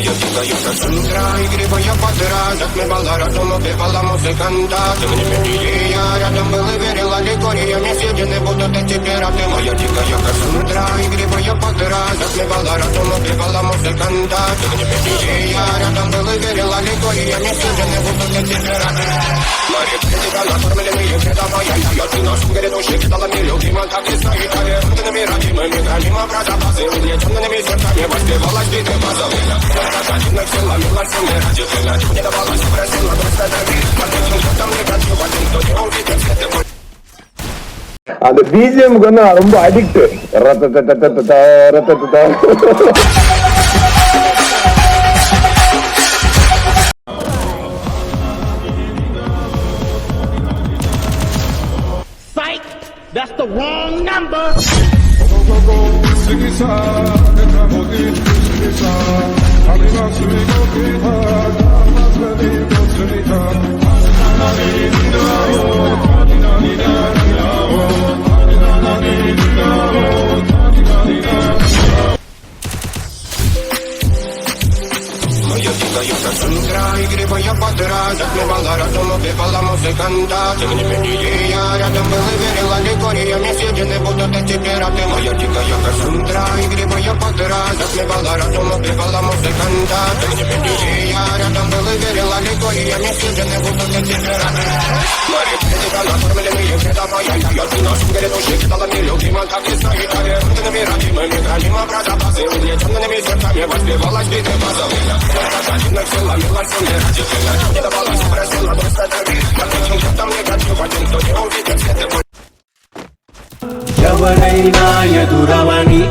Моя дикая красотка, игривая подра, затмевала разум, убивала музыканта. Тем не менее я рядом был и верила легориями съедены будут эти пираты. Моя дикая красотка, игривая подра, затмевала разум, убивала музыканта. Тем не менее я рядом был и верила легориями съедены будут эти пираты. Мои птицы накормленные передовая, я ты наш грядущий кидала мне любима, так и стоит. Арендными родимыми граним образа базы, увлеченными сердцами воспевалась биты базовые. Один все ломила, все не ради тебя, не давалась, просила, просто дави. Потом кто-то мне хочу, один кто не увидит свет и அந்த பிஜிஎம்க்கு வந்து நான் ரொம்ப addict. Psych! That's the wrong number! Моя дикая красотка, игривая подра, затмевала разум, убивала музыканта. Тем не менее я рядом был и верила легориями съедены будут эти пираты. Моя дикая красотка, игривая подра, затмевала разум, убивала музыканта. Тем не менее я рядом был и верила легориями съедены будут эти пираты. Мои птицы накормленные передовая, я ты наш грядущий кидала мне любима, так и стоит. Арендными родимыми граним образа базы, увлеченными сердцами воспевалась биты базовые. Один все ломила, все не ради тебя, не давалась, просила, просто дави. Потом кто-то мне хочу, один кто не увидит свет и боль. ఎవరైనా ఎదురవని